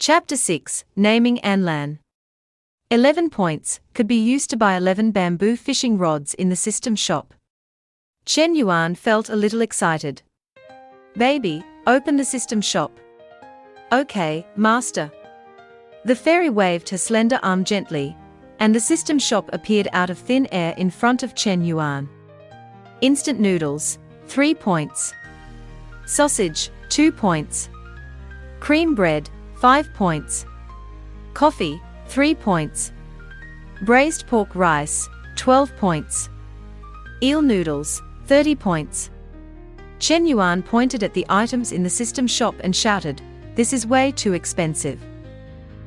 Chapter 6, Naming Anlan. 11 points could be used to buy 11 bamboo fishing rods in the system shop. Chen Yuan felt a little excited. Baby, open the system shop. Okay, master. The fairy waved her slender arm gently, and the system shop appeared out of thin air in front of Chen Yuan. Instant noodles, 3 points. Sausage, 2 points. Cream bread, 5 points. Coffee, 3 points. Braised pork rice, 12 points. Eel noodles, 30 points. Chen Yuan pointed at the items in the system shop and shouted, "This is way too expensive.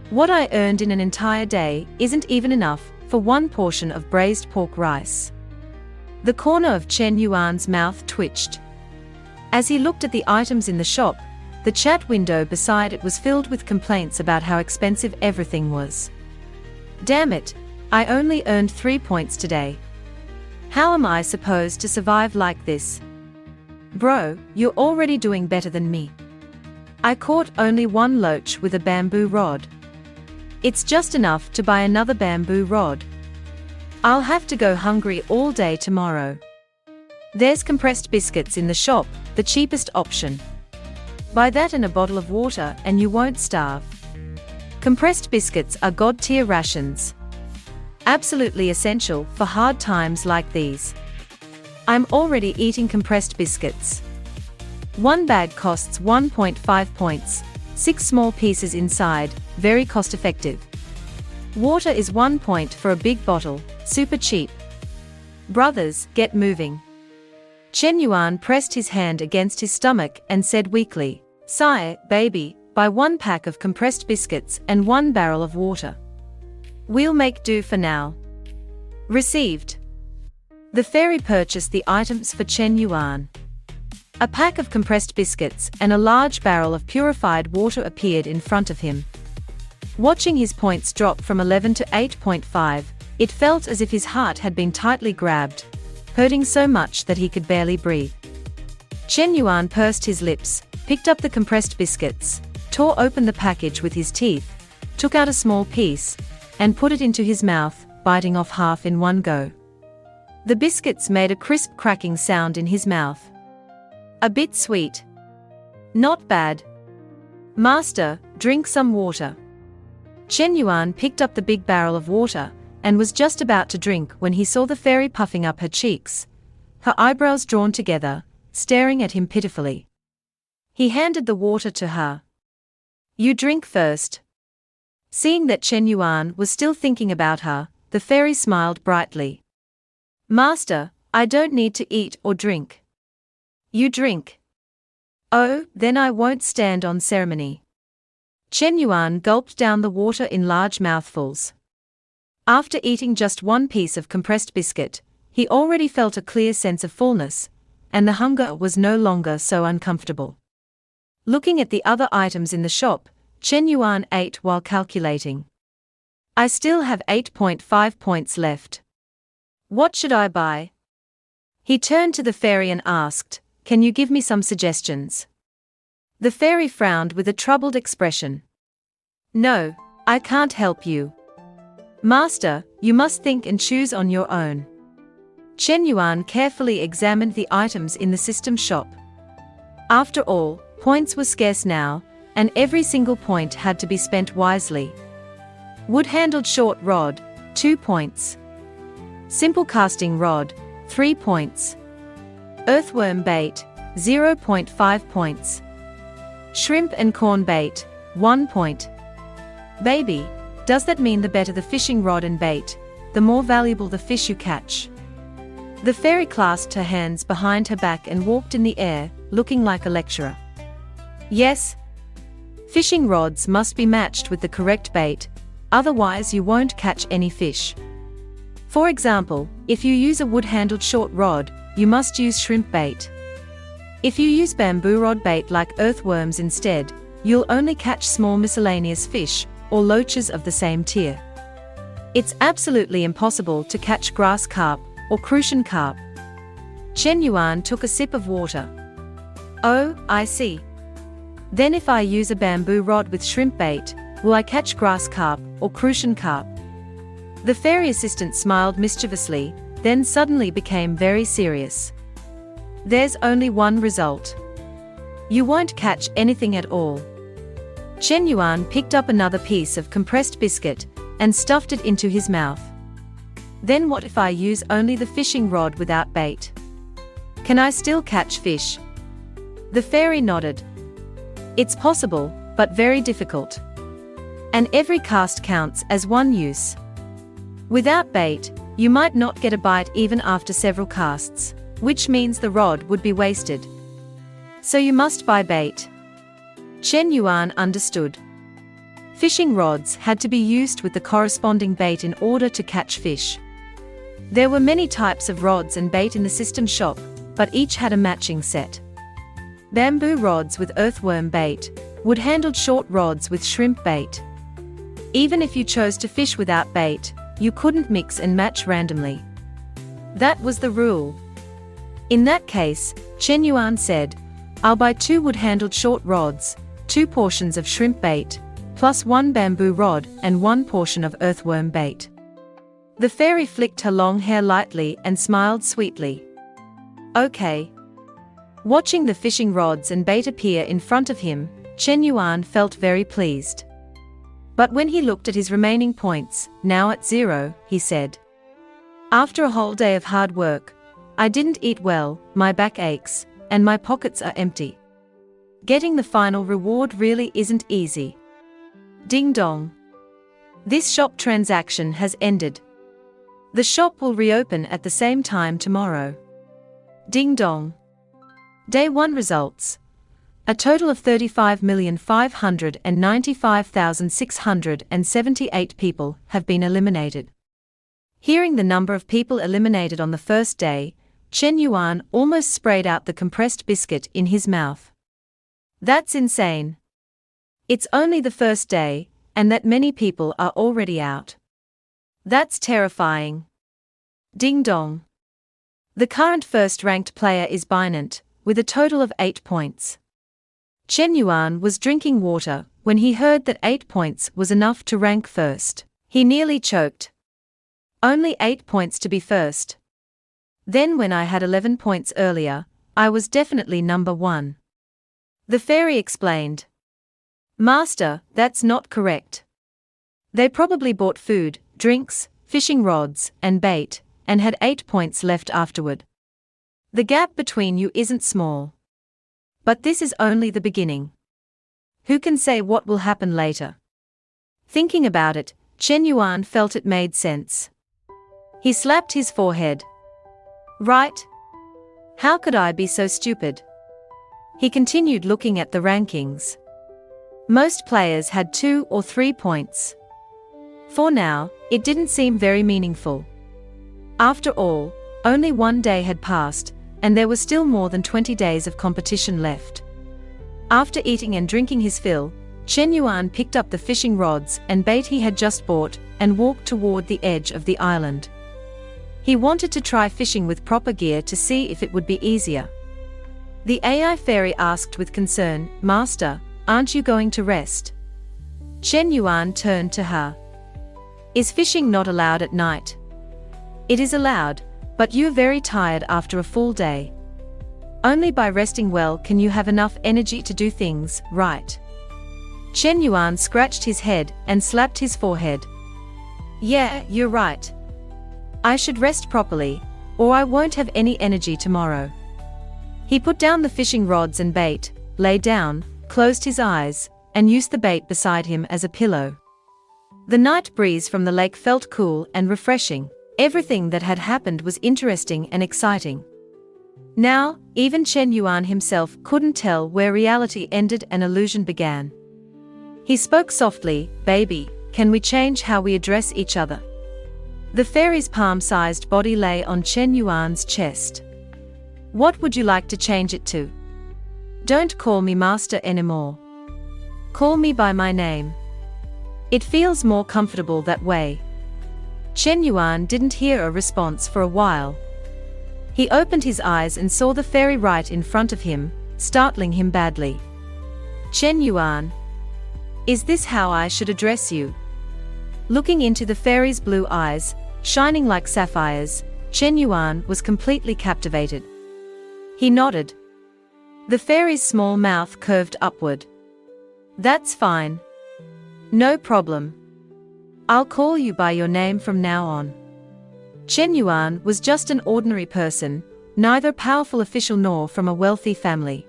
What I earned in an entire day isn't even enough for one portion of braised pork rice." The corner of Chen Yuan's mouth twitched. As he looked at the items in the shop, the chat window beside it was filled with complaints about how expensive everything was. Damn it, I only earned 3 points today. How am I supposed to survive like this? Bro, you're already doing better than me. I caught only one loach with a bamboo rod. It's just enough to buy another bamboo rod. I'll have to go hungry all day tomorrow. There's compressed biscuits in the shop, the cheapest option. Buy that and a bottle of water and you won't starve. Compressed biscuits are god-tier rations. Absolutely essential for hard times like these. I'm already eating compressed biscuits. One bag costs 1.5 points, 6 small pieces inside, very cost-effective. Water is 1 point for a big bottle, super cheap. Brothers, get moving. Chen Yuan pressed his hand against his stomach and said weakly, "Sire, baby, buy 1 pack of compressed biscuits and 1 barrel of water. We'll make do for now." Received. The fairy purchased the items for Chen Yuan. A pack of compressed biscuits and a large barrel of purified water appeared in front of him. Watching his points drop from 11 to 8.5, it felt as if his heart had been tightly grabbed, hurting so much that he could barely breathe. Chen Yuan pursed his lips, picked up the compressed biscuits, tore open the package with his teeth, took out a small piece, and put it into his mouth, biting off half in one go. The biscuits made a crisp cracking sound in his mouth. A bit sweet. Not bad. Master, drink some water. Chen Yuan picked up the big barrel of water, and was just about to drink when he saw the fairy puffing up her cheeks, her eyebrows drawn together, staring at him pitifully. He handed the water to her. "You drink first." Seeing that Chen Yuan was still thinking about her, the fairy smiled brightly. "Master, I don't need to eat or drink. You drink." "Oh, then I won't stand on ceremony." Chen Yuan gulped down the water in large mouthfuls. After eating just 1 piece of compressed biscuit, he already felt a clear sense of fullness, and the hunger was no longer so uncomfortable. Looking at the other items in the shop, Chen Yuan ate while calculating. "I still have 8.5 points left. What should I buy?" He turned to the fairy and asked, "Can you give me some suggestions?" The fairy frowned with a troubled expression. "No, I can't help you. Master, you must think and choose on your own." Chen Yuan carefully examined the items in the system shop. After all, points were scarce now, and every single point had to be spent wisely. Wood-handled short rod, 2 points. Simple casting rod, 3 points. Earthworm bait, 0.5 points. Shrimp and corn bait, 1 point. Baby, does that mean the better the fishing rod and bait, the more valuable the fish you catch? The fairy clasped her hands behind her back and walked in the air, looking like a lecturer. Yes. Fishing rods must be matched with the correct bait, otherwise you won't catch any fish. For example, if you use a wood-handled short rod, you must use shrimp bait. If you use bamboo rod bait like earthworms instead, you'll only catch small miscellaneous fish, or loaches of the same tier. It's absolutely impossible to catch grass carp, or crucian carp. Chen Yuan took a sip of water. "Oh, I see. Then if I use a bamboo rod with shrimp bait, Will I catch grass carp or crucian carp? The fairy assistant smiled mischievously, then suddenly became very serious. There's only one result. You won't catch anything at all. Chen Yuan picked up another piece of compressed biscuit and stuffed it into his mouth. Then what if I use only the fishing rod without bait? Can I still catch fish? The fairy nodded. It's possible, but very difficult. And every cast counts as one use. Without bait, you might not get a bite even after several casts, which means the rod would be wasted. So you must buy bait. Chen Yuan understood. Fishing rods had to be used with the corresponding bait in order to catch fish. There were many types of rods and bait in the system shop, but each had a matching set. Bamboo rods with earthworm bait, wood-handled short rods with shrimp bait. Even if you chose to fish without bait, you couldn't mix and match randomly. That was the rule. In that case, Chen Yuan said, I'll buy 2 wood-handled short rods, 2 portions of shrimp bait, plus 1 bamboo rod and 1 portion of earthworm bait. The fairy flicked her long hair lightly and smiled sweetly. Okay. Watching the fishing rods and bait appear in front of him, Chen Yuan felt very pleased. But when he looked at his remaining points, now at 0, he said, After a whole day of hard work, I didn't eat well, my back aches, and my pockets are empty. Getting the final reward really isn't easy. Ding dong. This shop transaction has ended. The shop will reopen at the same time tomorrow. Ding dong. Day 1 results. A total of 35,595,678 people have been eliminated. Hearing the number of people eliminated on the first day, Chen Yuan almost sprayed out the compressed biscuit in his mouth. That's insane. It's only the first day, and that many people are already out. That's terrifying. Ding dong. The current first-ranked player is Binant, with a total of 8 points. Chen Yuan was drinking water when he heard that 8 points was enough to rank first. He nearly choked. Only 8 points to be first. Then when I had 11 points earlier, I was definitely number 1. The fairy explained. Master, that's not correct. They probably bought food, drinks, fishing rods, and bait, and had 8 points left afterward. The gap between you isn't small. But this is only the beginning. Who can say what will happen later? Thinking about it, Chen Yuan felt it made sense. He slapped his forehead. Right? How could I be so stupid? He continued looking at the rankings. Most players had 2 or 3 points. For now, it didn't seem very meaningful. After all, only 1 day had passed, and there was still more than 20 days of competition left. After eating and drinking his fill, Chen Yuan picked up the fishing rods and bait he had just bought and walked toward the edge of the island. He wanted to try fishing with proper gear to see if it would be easier. The AI fairy asked with concern, Master, aren't you going to rest? Chen Yuan turned to her. Is fishing not allowed at night? It is allowed, but you're very tired after a full day. Only by resting well can you have enough energy to do things right. Chen Yuan scratched his head and slapped his forehead. Yeah, you're right. I should rest properly, or I won't have any energy tomorrow. He put down the fishing rods and bait, lay down, closed his eyes, and used the bait beside him as a pillow. The night breeze from the lake felt cool and refreshing. Everything that had happened was interesting and exciting. Now, even Chen Yuan himself couldn't tell where reality ended and illusion began. He spoke softly, Baby, can we change how we address each other? The fairy's palm-sized body lay on Chen Yuan's chest. What would you like to change it to? Don't call me master anymore. Call me by my name. It feels more comfortable that way. Chen Yuan didn't hear a response for a while. He opened his eyes and saw the fairy right in front of him, startling him badly. Chen Yuan. Is this how I should address you? Looking into the fairy's blue eyes, shining like sapphires, Chen Yuan was completely captivated. He nodded. The fairy's small mouth curved upward. That's fine. No problem. I'll call you by your name from now on. Chen Yuan was just an ordinary person, neither a powerful official nor from a wealthy family.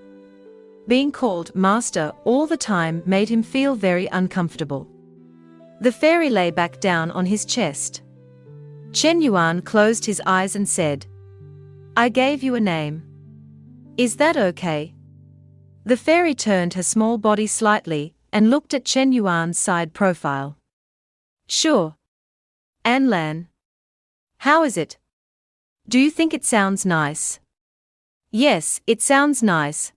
Being called master all the time made him feel very uncomfortable. The fairy lay back down on his chest. Chen Yuan closed his eyes and said, I gave you a name. Is that okay? The fairy turned her small body slightly and looked at Chen Yuan's side profile. Sure. Anlan. How is it? Do you think it sounds nice? Yes, it sounds nice.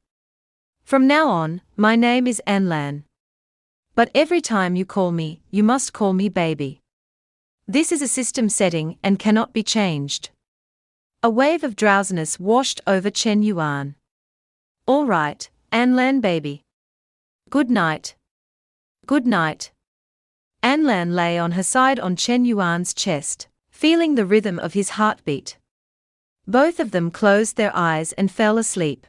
From now on, my name is Anlan. But every time you call me, you must call me baby. This is a system setting and cannot be changed. A wave of drowsiness washed over Chen Yuan. All right, Anlan baby. Good night. Good night. Anlan lay on her side on Chen Yuan's chest, feeling the rhythm of his heartbeat. Both of them closed their eyes and fell asleep.